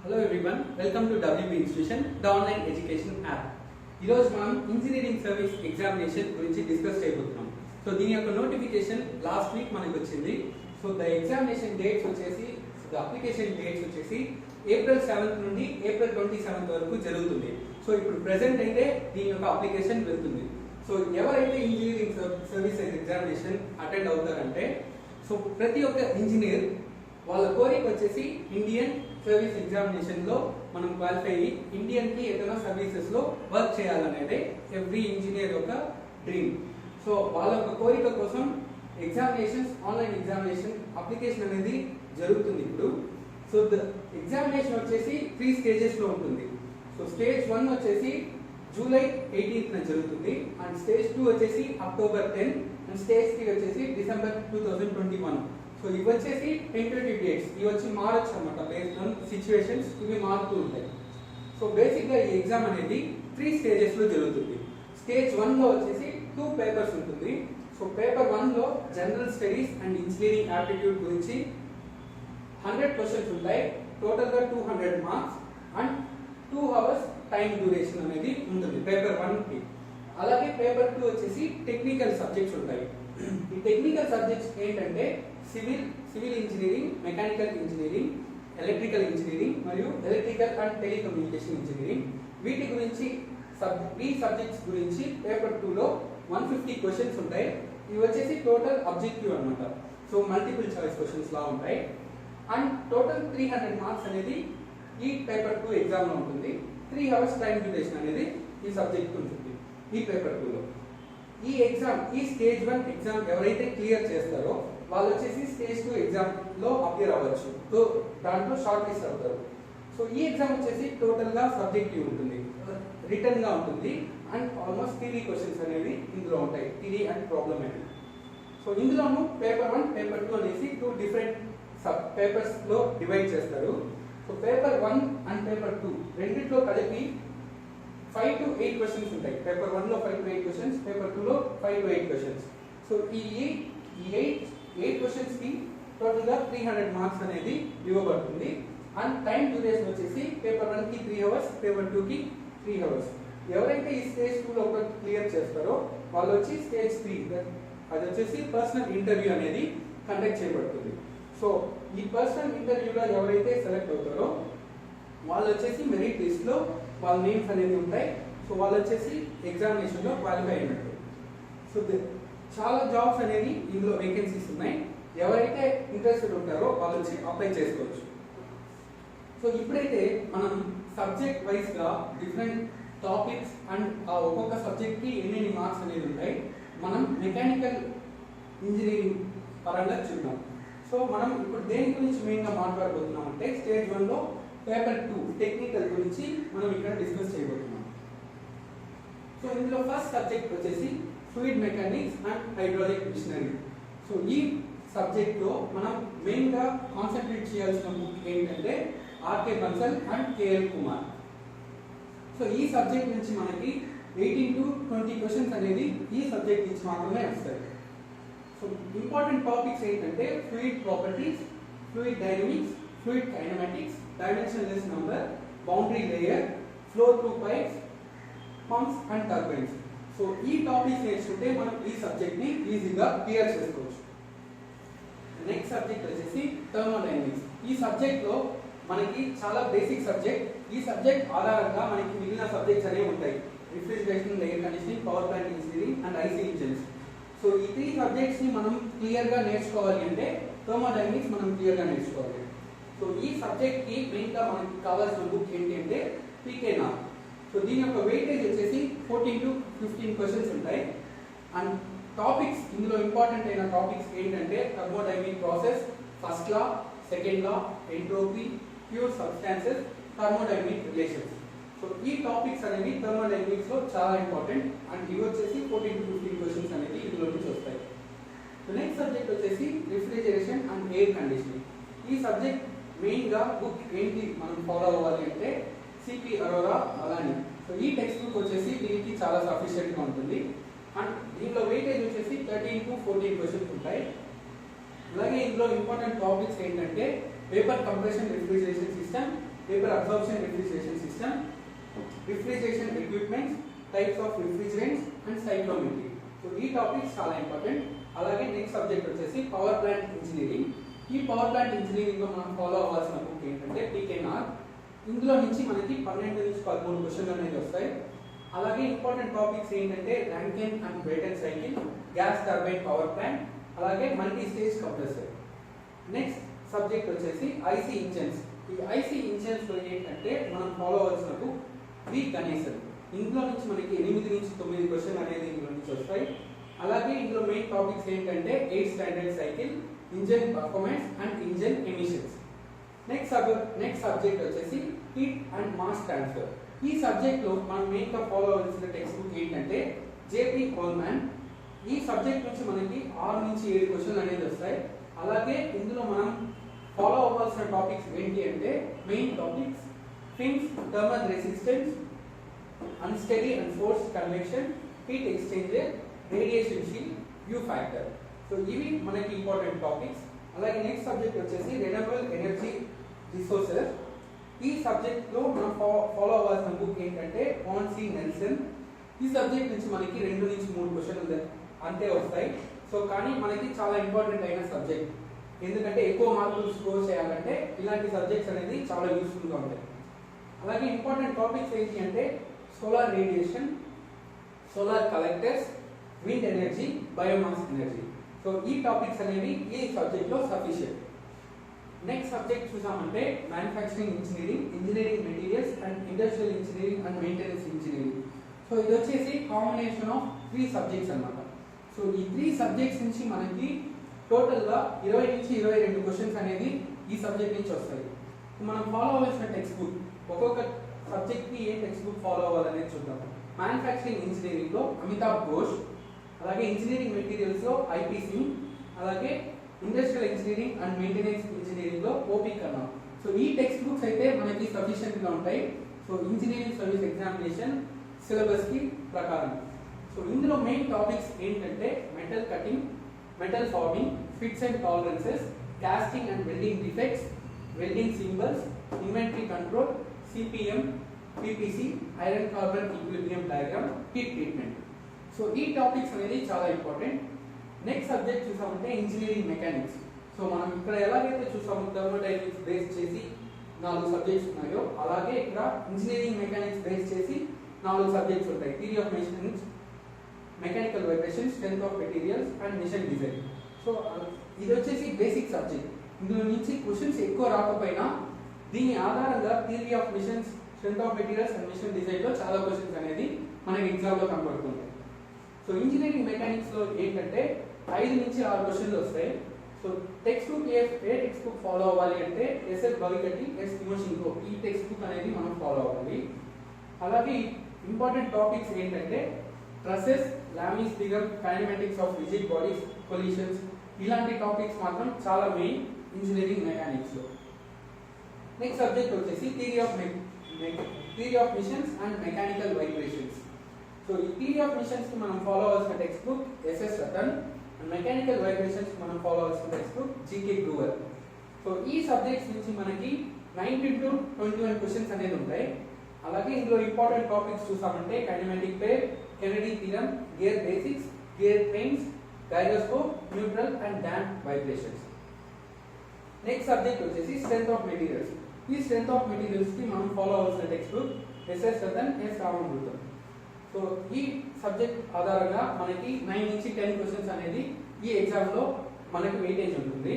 Hello everyone, welcome to WB Institution, the online education app. ఈరోజు మనం engineering service examination గురించి discuss చేయబోతున్నాం. So దీని యొక్క నోటిఫికేషన్ లాస్ట్ వీక్ మనకు వచ్చింది. సో ద ఎగ్జామినేషన్ డేట్స్ వచ్చేసి ద అప్లికేషన్ డేట్స్ వచ్చేసి ఏప్రిల్ 7th నుండి ఏప్రిల్ 27th వరకు జరుగుతుంది. సో ఇప్పుడు ప్రెసెంట్ అయితే దీని యొక్క అప్లికేషన్ వెళ్తుంది. సో ఎవరైతే ఇంజనీరింగ్ సర్వీస్ ఎగ్జామినేషన్ అటెండ్ అవుతారంటే సో ప్రతి ఒక్క ఇంజనీర్ వాళ్ళ కోరిక వచ్చేసి ఇండియన్ సర్వీస్ ఎగ్జామినేషన్ లో మనం క్వాలిఫై అయ్యి ఇండియన్ కి ఏదైనా సర్వీసెస్ లో వర్క్ చేయాలనేది ఎవ్రీ ఇంజనీర్ యొక్క డ్రీమ్. సో వాళ్ళ యొక్క కోరిక కోసం ఎగ్జామినేషన్స్ ఆన్లైన్ ఎగ్జామినేషన్ అప్లికేషన్ అనేది జరుగుతుంది ఇప్పుడు. సో ద ఎగ్జామినేషన్ వచ్చేసి 3 స్టేజెస్ లో ఉంటుంది. సో స్టేజ్ 1 వచ్చేసి జూలై 18th జరుగుతుంది అండ్ స్టేజ్ 2 వచ్చేసి అక్టోబర్ 10 అండ్ స్టేజ్ 3 వచ్చేసి డిసెంబర్ 2021. సో ఇవి వచ్చేసి టెంటేటివ్ డేట్స్, ఇవి వచ్చి మారచ్చు అనమాట, బేస్డ్ ఆన్ సిచ్యువేషన్స్ ఇవి మారుతూ ఉంటాయి. సో బేసిక్గా ఈ ఎగ్జామ్ అనేది 3 స్టేజెస్ లో జరుగుతుంది. స్టేజ్ 1 లో వచ్చేసి 2 పేపర్స్ ఉంటుంది. సో పేపర్ 1 లో general studies and engineering aptitude గురించి 100 క్వశ్చన్స్ ఉంటాయి. టోటల్ గా 200 marks and 2 hours time duration అనేది ఉంటుంది పేపర్ 1 కి. అలాగే పేపర్ 2 వచ్చేసి టెక్నికల్ సబ్జెక్ట్స్ ఉంటాయి. ఈ టెక్నికల్ సబ్జెక్ట్స్ ఏంటంటే civil engineering, mechanical engineering, electrical engineering మరియు ఎలక్ట్రికల్ అండ్ టెలికమ్యూనికేషన్ ఇంజనీరింగ్. వీటి గురించి ఈ సబ్జెక్ట్స్ గురించి పేపర్ 2 లో 150 క్వశ్చన్స్ ఉంటాయి. ఇవి వచ్చేసి టోటల్ ఆబ్జెక్టివ్ అన్నమాట. సో మల్టిపుల్ చాయిస్ క్వశ్చన్స్ లా ఉంటాయి అండ్ టోటల్ 300 మార్క్స్ అనేది ఈ పేపర్ 2 ఎగ్జామ్ లో ఉంటుంది. 3 అవర్స్ టైం డ్యూరేషన్ అనేది ఈ సబ్జెక్ట్ ఉంటుంది ఈ పేపర్ 2 లో. ఈ ఎగ్జామ్ ఈ స్టేజ్ 1 ఎగ్జామ్ ఎవరైతే క్లియర్ చేస్తారో వాళ్ళు వచ్చేసి స్టేజ్ 2 ఎగ్జామ్ లో అపియర్ అవ్వచ్చు. సో దాంట్లో షార్ట్ లిస్ట్ అవుతారు. సో ఈ ఎగ్జామ్ వచ్చేసి టోటల్ గా సబ్జెక్టివ్ ఉంటుంది, రిటర్న్ గా ఉంటుంది అండ్ ఆల్మోస్ట్ థియరీ క్వశ్చన్స్ అనేవి ఇందులో ఉంటాయి, థియరీ అండ్ ప్రాబ్లమ్ అనేది. సో ఇందులోను పేపర్ 1 పేపర్ 2 అనేసి 2 డిఫరెంట్ పేపర్స్ లో డివైడ్ చేస్తారు. సో పేపర్ 1 అండ్ పేపర్ 2 రెండిట్లో కలిపి 5 to 8 క్వశ్చన్స్ ఉంటాయి. పేపర్ 1 లో 5 to 8 క్వశ్చన్స్, పేపర్ 2 లో 5 to 8 క్వశ్చన్స్. సో ఈ 8 క్వశ్చన్స్ కి టోటల్ గా 300 మార్క్స్ అనేది ఇవ్వబడుతుంది అండ్ టైం డ్యూరేషన్ వచ్చేసి పేపర్ 1 కి 3 అవర్స్, పేపర్ 2 కి 3 అవర్స్. ఎవరైతే ఈ స్టేజ్ 2 లో క్లియర్ చేస్తారో వాళ్ళు వచ్చి స్టేజ్ 3 అది వచ్చేసి పర్సనల్ ఇంటర్వ్యూ అనేది కండక్ట్ చేయబడుతుంది. సో ఈ పర్సనల్ ఇంటర్వ్యూలో ఎవరైతే సెలెక్ట్ అవుతారో వాళ్ళు వచ్చేసి మెరిట్ లిస్ట్ లో వాళ్ళ నేమ్స్ అనేవి ఉంటాయి. సో వాళ్ళు వచ్చేసి ఎగ్జామినేషన్ లో క్వాలిఫై అయినట్టు. సో చాలా జాబ్స్ అనేవి ఇందులో వేకెన్సీస్ ఉన్నాయి. ఎవరైతే ఇంట్రెస్టెడ్ ఉంటారో వాళ్ళు వచ్చి అప్లై చేసుకోవచ్చు. సో ఇప్పుడైతే మనం సబ్జెక్ట్ వైజ్ గా డిఫరెంట్ టాపిక్స్ అండ్ ఆ ఒక్కొక్క సబ్జెక్ట్ కి ఎన్ని మార్క్స్ అనేవి ఉంటాయి మనం మెకానికల్ ఇంజనీరింగ్ పరంగా చూద్దాం. సో మనం ఇప్పుడు దేని గురించి మెయిన్ గా మాట్లాడబోతున్నాం అంటే స్టేజ్ 1 లో పేపర్ 2 టెక్నికల్ గురించి మనం ఇక్కడ డిస్కస్ చేయబోతున్నాం. సో ఇందులో ఫస్ట్ సబ్జెక్ట్ వచ్చేసి fluid mechanics and hydraulic machinery. So ఈ సబ్జెక్ట్ లో మనం మెయిన్ గా కాన్సన్ట్రేట్ చేయాల్సిన బుక్ ఏంటంటే R K Bansal and K L Kumar. So ఈ సబ్జెక్ట్ నుంచి మనకి 18 to 20 క్వశ్చన్స్ అనేది ఈ సబ్జెక్ట్ నుంచి మాత్రమే వస్తాయి. సో ఇంపార్టెంట్ టాపిక్స్ ఏంటంటే fluid properties, fluid dynamics, fluid kinematics, dimensionless number, boundary layer, flow through pipes, pumps and turbines. So ఈ టాపిక్స్ నేర్చుకుంటే మనం ఈ సబ్జెక్ట్ ని ఈజీగా క్లియర్ చేసుకోవచ్చు. నెక్స్ట్ సబ్జెక్ట్ వచ్చేసి థర్మోడైనమిక్స్. ఈ సబ్జెక్ట్ లో మనకి చాలా బేసిక్ సబ్జెక్ట్. ఈ సబ్జెక్ట్ ఆధారంగా మనకి మిగిలిన సబ్జెక్ట్స్ అనేవి ఉంటాయి. Refrigeration, air conditioning, power plant engineering and IC engines. So ఈ 3 సబ్జెక్ట్స్ ని మనం క్లియర్ గా నేర్చుకోవాలి అంటే థర్మోడైనమిక్స్ మనం క్లియర్ గా నేర్చుకోవాలి. సో ఈ సబ్జెక్ట్ కి మెయిన్ గా మనకి కావాల్సిన బుక్ ఏంటి అంటే పీకేనా. సో దీని యొక్క వెయిటేజ్ వచ్చేసి 14 to 15 క్వశ్చన్స్ ఉంటాయి అండ్ టాపిక్స్ ఇందులో ఇంపార్టెంట్ అయిన టాపిక్స్ ఏంటంటే thermodynamic process, first law, second law, entropy, pure substances, thermodynamic relations. So ఈ టాపిక్స్ అనేవి థర్మోడైనమిక్స్ లో చాలా ఇంపార్టెంట్ అండ్ ఇవి వచ్చేసి 14 to 15 క్వశ్చన్స్ అనేవి ఇందులో నుంచి వస్తాయి. నెక్స్ట్ సబ్జెక్ట్ వచ్చేసి రిఫ్రిజిరేషన్ అండ్ ఎయిర్ కండిషనింగ్. ఈ సబ్జెక్ట్ మెయిన్ గా బుక్ ఏంటి మనం ఫాలో అవ్వాలి అంటే సిపి అరోరా అలాని. సో ఈ టెక్స్ట్ బుక్ వచ్చేసి దీనికి చాలా సఫిషియెంట్ గా ఉంటుంది అండ్ దీనిలో వెయిటేజ్ వచ్చేసి 13 to 14 క్వశ్చన్స్ ఉంటాయి. అలాగే ఇందులో ఇంపార్టెంట్ టాపిక్స్ ఏంటంటే vapour compression refrigeration system, vapor absorption refrigeration system, refrigeration equipment, types of refrigerants and cyclometry. So ఈ టాపిక్స్ చాలా ఇంపార్టెంట్. అలాగే నెక్స్ట్ సబ్జెక్ట్ వచ్చేసి పవర్ ప్లాంట్ ఇంజనీరింగ్. ఈ పవర్ ప్లాంట్ ఇంజనీరింగ్ లో మనం ఫాలో అవ్వాల్సిన బుక్ ఏంటంటే పీకేఎన్ఆర్. ఇందులో నుంచి మనకి 12 నుంచి 13 క్వశ్చన్లు అనేది వస్తాయి. అలాగే ఇంపార్టెంట్ టాపిక్స్ ఏంటంటే Rankine and Brayton cycle, gas turbine power plant, అలాగే multi stage compressor. Next subject వచ్చేసి ఐసీ ఇంజన్స్. ఈ ఐసీ ఇంజన్స్ లో ఏంటంటే మనం ఫాలో అవ్వాల్సిన బుక్ వి గణేశన్. ఇందులో నుంచి మనకి 8 నుంచి 9 క్వశ్చన్ అనేది ఇందులో నుంచి వస్తాయి. అలాగే ఇందులో మెయిన్ టాపిక్స్ ఏంటంటే 8 standard cycle, engine performance and engine emissions. Next subject వచ్చేసి హీట్ అండ్ మాస్ ట్రాన్స్ఫర్. ఈ సబ్జెక్ట్ లో మనం మెయిన్ గా ఫాలో అవ్వాల్సిన టెక్స్ట్ బుక్ ఏంటంటే జేపీ కోల్మ్యాన్. ఈ సబ్జెక్ట్ నుంచి మనకి 6 నుంచి 7 క్వశ్చన్లు అనేది వస్తాయి. అలాగే ఇందులో మనం ఫాలో అవ్వాల్సిన టాపిక్స్ ఏంటి అంటే main topics fins, thermal resistance, unsteady and force convection, heat exchanger, radiation shield, view factor. So ఇవి మనకి ఇంపార్టెంట్ టాపిక్స్. అలాగే నెక్స్ట్ సబ్జెక్ట్ వచ్చేసి రెన్యూవబుల్ ఎనర్జీ రిసోర్సెస్. ఈ సబ్జెక్ట్ లో మనం ఫాలో అవ్వాల్సిన బుక్ ఏంటంటే పాన్ సి నెల్సన్. ఈ సబ్జెక్ట్ నుంచి మనకి 2 నుంచి 3 క్వశ్చన్లు అంతే వస్తాయి. సో కానీ మనకి చాలా ఇంపార్టెంట్ అయిన సబ్జెక్ట్, ఎందుకంటే ఎక్కువ మార్కులు స్కోర్ చేయాలంటే ఇలాంటి సబ్జెక్ట్స్ అనేది చాలా యూస్ఫుల్గా ఉంటాయి. అలాగే ఇంపార్టెంట్ టాపిక్స్ ఏంటి అంటే solar radiation, solar collectors, wind energy, biomass energy. So ఈ టాపిక్స్ అనేవి ఈ సబ్జెక్ట్లో సఫిషియెంట్. నెక్స్ట్ సబ్జెక్ట్ చూసామంటే manufacturing engineering, engineering materials and industrial engineering and maintenance engineering. So ఇది వచ్చేసి కాంబినేషన్ ఆఫ్ 3 సబ్జెక్ట్స్ అన్నమాట. సో ఈ 3 సబ్జెక్ట్స్ నుంచి మనకి టోటల్గా 20 నుంచి 22 క్వశ్చన్స్ అనేది ఈ సబ్జెక్ట్ నుంచి వస్తాయి. మనం ఫాలో అవ్వాల్సిన టెక్స్ట్ బుక్, ఒక్కొక్క సబ్జెక్ట్కి ఏ టెక్స్ట్ బుక్ ఫాలో అవ్వాలనేది చూద్దాం. మ్యానుఫ్యాక్చరింగ్ ఇంజనీరింగ్లో అమితాబ్ ఘోష్, అలాగే ఇంజనీరింగ్ మెటీరియల్స్లో ఐపీ సింగ్, అలాగే ఇండస్ట్రియల్ ఇంజనీరింగ్ అండ్ మెయింటెనెన్స్ ఇంజనీరింగ్లో ఓపీ కన్నా. సో ఈ టెక్స్ట్ బుక్స్ అయితే మనకి సఫిషియెంట్గా ఉంటాయి. సో ఇంజనీరింగ్ సర్వీస్ ఎగ్జామినేషన్ సిలబస్కి ప్రకారం. సో ఇందులో మెయిన్ టాపిక్స్ ఏంటంటే metal cutting, metal forming, fits and tolerances, casting and welding defects, welding symbols, inventory control, CPM, PPC, iron carbon equilibrium diagram, heat treatment. So ఈ topics అనేది చాలా important. Next subject చూసామంటే engineering mechanics. So మనం ఇక్కడ ఎలాగైతే చూసామో thermodynamics base చేసి 4 subjects ఉన్నాయో, అలాగే ఇక్కడ ఇంజనీరింగ్ మెకానిక్స్ బేస్ చేసి 4 సబ్జెక్ట్స్ ఉంటాయి. Theory of machines, mechanical vibration, strength of materials and machine design. So ఇది వచ్చేసి బేసిక్ సబ్జెక్ట్. ఇందులో నుంచి క్వశ్చన్స్ ఎక్కువ రాకపోయినా దీని ఆధారంగా theory of machines, strength of materials and machine డిజైన్లో చాలా క్వశ్చన్స్ అనేది మనకి ఎగ్జామ్లో కనబడుతుంది. సో ఇంజనీరింగ్ మెకానిక్స్లో ఏంటంటే 5 నుంచి 6 క్వశ్చన్లు వస్తాయి. సో టెక్స్ట్ బుక్ ఏ టెక్స్ట్ బుక్ ఫాలో అవ్వాలి అంటే ఎస్ఎస్ భవిగట్టి, ఎస్ తిమోషింకో ఈ టెక్స్ట్ బుక్ అనేది మనం ఫాలో అవ్వాలి. అలాగే ఇంపార్టెంట్ టాపిక్స్ ఏంటంటే trusses, Lami's theorem, kinematics of rigid bodies, collisions, ఇలాంటి టాపిక్స్ మాత్రం చాలా మెయిన్ ఇంజనీరింగ్ మెకానిక్స్లో. నెక్స్ట్ సబ్జెక్ట్ వచ్చేసి theory of machines and mechanical vibrations. So ఈ థియరీ ఆఫ్ మిషన్స్ కి మనం ఫాలో అవ్వాల్సిన textbook SS Rattan, and mechanical vibrations కి మనం ఫాలో అవ్వాల్సిన textbook GK Grover. So ఈ సబ్జెక్ట్స్ నుంచి మనకి 19 to 21 క్వశ్చన్స్ అనేది ఉంటాయి. అలాగే ఇందులో ఇంపార్టెంట్ టాపిక్స్ చూసామంటే kinematic pair, Kennedy theorem, gear basics, gear trains, gyroscope, neutral and damp vibrations. Next subject వచ్చేసి స్ట్రెంత్ ఆఫ్ మెటీరియల్స్. ఈ స్ట్రెంత్ ఆఫ్ మెటీరియల్స్ కి మనం ఫాలో అవ్వాల్సిన textbook SS Rattan, S Ramamrutham. So ఈ సబ్జెక్ట్ ఆధారంగా మనకి 9 నుంచి 10 క్వశ్చన్స్ అనేది ఈ ఎగ్జామ్లో మనకి వెయిటేజ్ ఉంటుంది.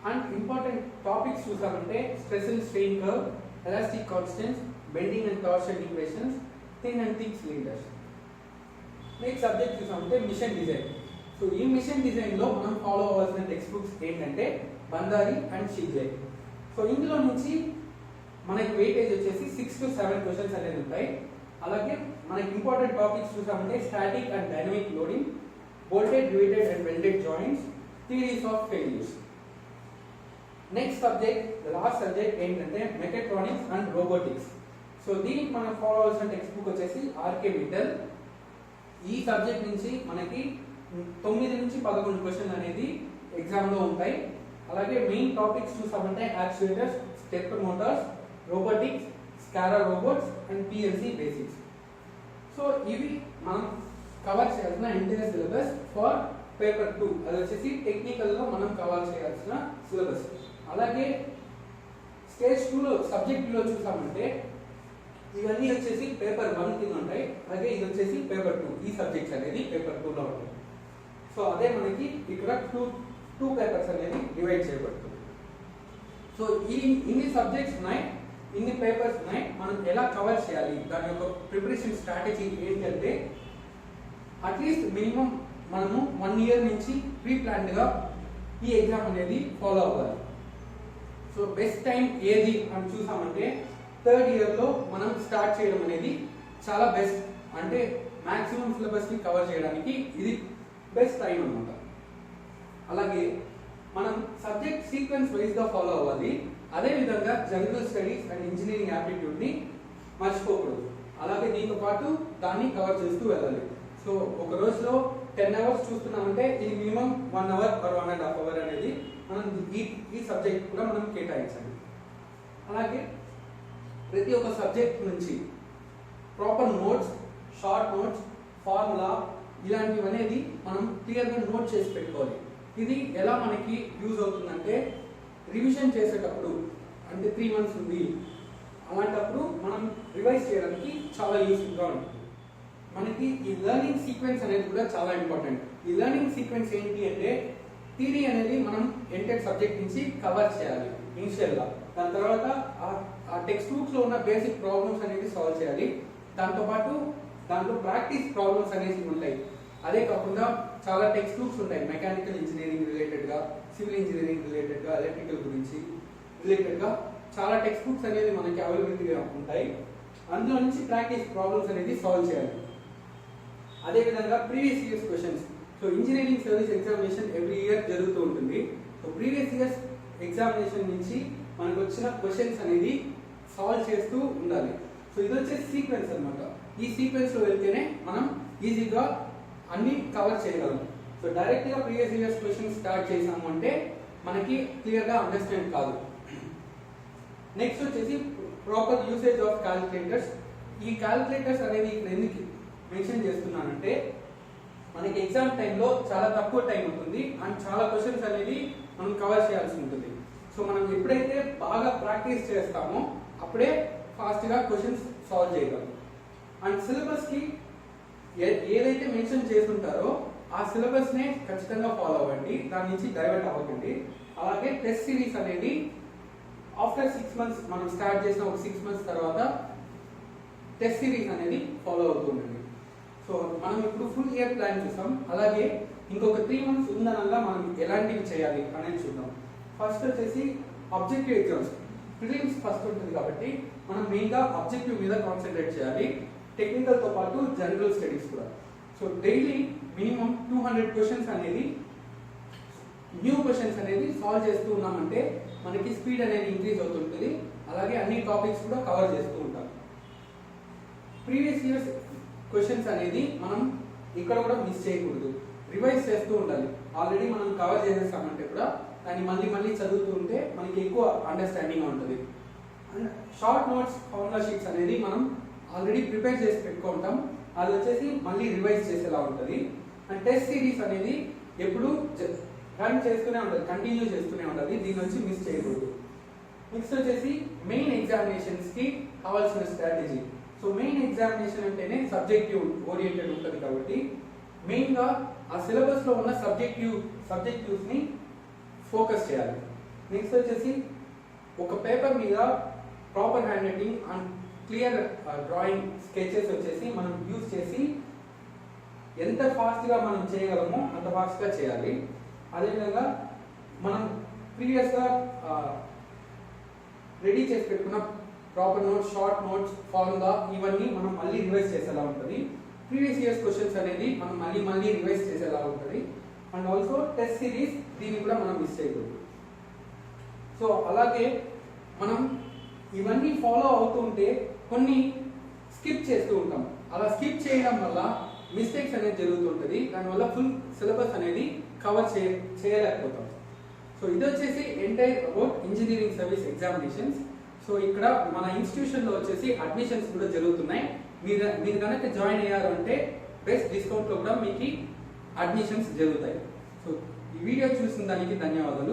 అండ్ ఇంపార్టెంట్ టాపిక్స్ చూసామంటే stress and strain curve, elastic constants, bending and torsion equations, thin and thick cylinders. Next subject చూసామంటే మిషన్ డిజైన్. సో ఈ మిషన్ డిజైన్లో మనం ఫాలో అవ్వాల్సిన టెక్స్ట్ బుక్స్ ఏంటంటే బందారి అండ్ షిజే. సో ఇందులో నుంచి మనకి వెయిటేజ్ వచ్చేసి 6 to 7 క్వశ్చన్స్ అనేది ఉంటాయి. అలాగే మనకి ఇంపార్టెంట్ టాపిక్స్ చూసామంటే static and dynamic loading, bolted, riveted and welded joints, theories of failures. Next subject, last subject ఏంటంటే మెకాట్రానిక్స్ అండ్ రోబోటిక్స్. సో దీనికి మనం ఫాలో అవ్వాల్సిన టెక్స్ట్ బుక్ వచ్చేసి ఆర్కే మిట్టల్. ఈ సబ్జెక్ట్ నుంచి మనకి 9 నుంచి 11 క్వశ్చన్ అనేది ఎగ్జామ్లో ఉంటాయి. అలాగే మెయిన్ టాపిక్స్ చూసామంటే actuators, stepper Motors, robot SCADA robots and PLC basics. So ఇవి మనం కవర్ చేయాల్సిన ఎంటైర్ సిలబస్ ఫర్ పేపర్ 2. అది వచ్చేసి టెక్నికల్లో మనం కవర్ చేయాల్సిన సిలబస్. అలాగే స్టేజ్ 2లో సబ్జెక్ట్ 2లో చూసామంటే ఇవన్నీ వచ్చేసి పేపర్ 1 కింద ఉంటాయి. అలాగే ఇది వచ్చేసి పేపర్ 2. ఈ సబ్జెక్ట్స్ అనేది పేపర్ 2లో ఉంటాయి. సో అదే మనకి ఇక్కడ టూ పేపర్స్ అనేది డివైడ్ చేయబడుతుంది. సో ఇన్ని సబ్జెక్ట్స్ ఉన్నాయి, ఇన్ని పేపర్స్ ఉన్నాయి, మనం ఎలా కవర్ చేయాలి, దాని యొక్క ప్రిపరేషన్ స్ట్రాటజీ ఏంటంటే అట్లీస్ట్ మినిమం మనము 1 year నుంచి ప్రీ ప్లాన్డ్గా ఈ ఎగ్జామ్ అనేది ఫాలో అవ్వాలి. సో బెస్ట్ టైం ఏది అని చూసామంటే 3rd yearలో మనం స్టార్ట్ చేయడం అనేది చాలా బెస్ట్. అంటే మ్యాక్సిమం సిలబస్ని కవర్ చేయడానికి ఇది బెస్ట్ టైం అన్నమాట. అలాగే మనం సబ్జెక్ట్ సీక్వెన్స్ వైజ్గా ఫాలో అవ్వాలి. అదేవిధంగా జనరల్ స్టడీస్ అండ్ ఇంజనీరింగ్ యాప్టిట్యూడ్ని మర్చిపోకూడదు. అలాగే దీంతో పాటు దాన్ని కవర్ చేస్తూ వెళ్ళాలి. సో ఒక రోజులో 10 hours చూస్తున్నామంటే ఇది మినిమం 1 hour or 1.5 hour అనేది మనం ఈ సబ్జెక్ట్ కూడా మనం కేటాయించాలి. అలాగే ప్రతి ఒక్క సబ్జెక్ట్ నుంచి proper notes, short notes, formula ఇలాంటివి అనేది మనం క్లియర్గా నోట్ చేసి పెట్టుకోవాలి. ఇది ఎలా మనకి యూజ్ అవుతుందంటే రివిజన్ చేసేటప్పుడు, అంటే 3 months ఉంది అలాంటప్పుడు మనం రివైజ్ చేయడానికి చాలా యూస్ఫుల్గా ఉంటుంది. మనకి ఈ లెర్నింగ్ సీక్వెన్స్ అనేది కూడా చాలా ఇంపార్టెంట్. ఈ లెర్నింగ్ సీక్వెన్స్ ఏంటి అంటే థియరీ అనేది మనం ఎంటైర్ సబ్జెక్ట్ నుంచి కవర్ చేయాలి ఇనిషియల్గా. దాని తర్వాత ఆ టెక్స్ట్ బుక్స్లో ఉన్న బేసిక్ ప్రాబ్లమ్స్ అనేది సాల్వ్ చేయాలి. దాంతోపాటు దాంట్లో ప్రాక్టీస్ ప్రాబ్లమ్స్ అనేవి ఉంటాయి. అదే కాకుండా చాలా టెక్స్ట్ బుక్స్ ఉంటాయి మెకానికల్ ఇంజనీరింగ్ రిలేటెడ్గా, సివిల్ ఇంజనీరింగ్ రిలేటెడ్గా, ఎలక్ట్రికల్ గురించి రిలేటెడ్గా చాలా టెక్స్ట్ బుక్స్ అనేది మనకి అవైలబిలిటీగా ఉంటాయి. అందులో నుంచి ప్రాక్టీస్ ప్రాబ్లమ్స్ అనేది సాల్వ్ చేయాలి. అదేవిధంగా previous years questions. So engineering service examination every year జరుగుతూ ఉంటుంది. సో ప్రీవియస్ ఇయర్స్ ఎగ్జామినేషన్ నుంచి మనకు వచ్చిన క్వశ్చన్స్ అనేది సాల్వ్ చేస్తూ ఉండాలి. సో ఇది వచ్చే సీక్వెన్స్ అనమాట. ఈ సీక్వెన్స్లో వెళ్తేనే మనం ఈజీగా అన్ని కవర్ చేయగలం. సో డైరెక్ట్గా ప్రీవియస్ ఇయర్స్ క్వశ్చన్స్ స్టార్ట్ చేసాము అంటే మనకి క్లియర్గా అండర్స్టాండ్ కాదు. నెక్స్ట్ వచ్చేసి ప్రాపర్ యూసేజ్ ఆఫ్ క్యాలిక్యులేటర్స్. ఈ క్యాలిక్యులేటర్స్ అనేది ఇక్కడ ఎందుకు మెన్షన్ చేస్తున్నానంటే మనకి ఎగ్జామ్ టైంలో చాలా తక్కువ టైం ఉంటుంది అండ్ చాలా క్వశ్చన్స్ అనేది మనం కవర్ చేయాల్సి ఉంటుంది. సో మనం ఎప్పుడైతే బాగా ప్రాక్టీస్ చేస్తామో అప్పుడే ఫాస్ట్గా క్వశ్చన్స్ సాల్వ్ చేయగలం. అండ్ సిలబస్కి ఏదైతే మెన్షన్ చేస్తుంటారో ఆ సిలబస్నే ఖచ్చితంగా ఫాలో అవ్వండి, దాని నుంచి డైవర్ట్ అవ్వకండి. అలాగే టెస్ట్ సిరీస్ అనేది ఆఫ్టర్ 6 months మనం స్టార్ట్ చేసిన ఒక 6 months తర్వాత టెస్ట్ సిరీస్ అనేది ఫాలో అవుతూ ఉండండి. సో మనం ఇప్పుడు ఫుల్ ఇయర్ ప్లాన్ చూసాం. అలాగే ఇంకొక 3 months ఉందనగా మనం ఎలాంటివి చేయాలి అనేది చూద్దాం. ఫస్ట్ వచ్చేసి ఆబ్జెక్టివ్ ఎగ్జామ్స్. ప్రిలిమ్స్ ఫస్ట్ ఉంటుంది కాబట్టి మనం మెయిన్గా ఆబ్జెక్టివ్ మీద కాన్సన్ట్రేట్ చేయాలి. టెక్నికల్తో పాటు జనరల్ స్టడీస్ కూడా. సో డైలీ మినిమం 200 క్వశ్చన్స్ అనేది న్యూ క్వశ్చన్స్ అనేది సాల్వ్ చేస్తూ ఉన్నామంటే మనకి స్పీడ్ అనేది ఇంక్రీజ్ అవుతుంటుంది. అలాగే అన్ని టాపిక్స్ కూడా కవర్ చేస్తూ ఉంటాం. ప్రీవియస్ ఇయర్స్ క్వశ్చన్స్ అనేది మనం ఇక్కడ కూడా మిస్ చేయకూడదు, రివైజ్ చేస్తూ ఉండాలి. ఆల్రెడీ మనం కవర్ చేసేస్తామంటే కూడా దాన్ని మళ్ళీ మళ్ళీ చదువుతూ ఉంటే మనకి ఎక్కువ అండర్స్టాండింగ్ ఉంటుంది. And short notes, formula sheets అనేది మనం ఆల్రెడీ ప్రిపేర్ చేసి పెట్టుకుంటాం, అది వచ్చేసి మళ్ళీ రివైజ్ చేసేలా ఉంటుంది. అండ్ టెస్ట్ సిరీస్ అనేది ఎప్పుడు రన్ చేస్తూనే ఉంటుంది, కంటిన్యూ చేస్తూనే ఉంటుంది, దీని నుంచి మిస్ చేయకూడదు. నెక్స్ట్ వచ్చేసి మెయిన్ ఎగ్జామినేషన్స్కి కావాల్సిన స్ట్రాటజీ. సో మెయిన్ ఎగ్జామినేషన్ అంటేనే సబ్జెక్టివ్ ఓరియంటెడ్ ఉంటుంది కాబట్టి మెయిన్గా ఆ సిలబస్లో ఉన్న సబ్జెక్టివ్స్ని ఫోకస్ చేయాలి. నెక్స్ట్ వచ్చేసి ఒక పేపర్ మీద proper hand writing and clear drawing sketches వచ్చేసి మనం యూజ్ చేసి ఎంత ఫాస్ట్గా మనం చేయగలమో అంత ఫాస్ట్గా చేయాలి. అదేవిధంగా మనం ప్రీవియస్గా రెడీ చేసి పెట్టుకున్న proper notes, short notes, formula ఇవన్నీ మనం మళ్ళీ రివైజ్ చేసేలా ఉంటుంది. ప్రీవియస్ ఇయర్స్ క్వశ్చన్స్ అనేది మనం మళ్ళీ రివైజ్ చేసేలా ఉంటుంది. అండ్ ఆల్సో టెస్ట్ సిరీస్, దీన్ని కూడా మనం మిస్ చేయకూడదు. సో అలాగే మనం ఇవన్నీ ఫాలో అవుతూ ఉంటే కొన్ని స్కిప్ చేస్తూ ఉంటాం. అలా స్కిప్ చేయడం వల్ల మిస్టేక్స్ అనేది జరుగుతుంటుంది, దానివల్ల ఫుల్ సిలబస్ అనేది కవర్ చేయలేకపోతాం. సో ఇది వచ్చేసి entire about engineering service examinations. So ఇక్కడ మన ఇన్స్టిట్యూషన్ లో వచ్చేసి అడ్మిషన్స్ కూడా జరుగుతున్నాయి. మీరు కనుక జాయిన్ అయ్యారు అంటే బెస్ట్ డిస్కౌంట్ లో కూడా మీకు అడ్మిషన్స్ జరుగుతాయి. సో ఈ వీడియో చూసిన దానికి ధన్యవాదాలు.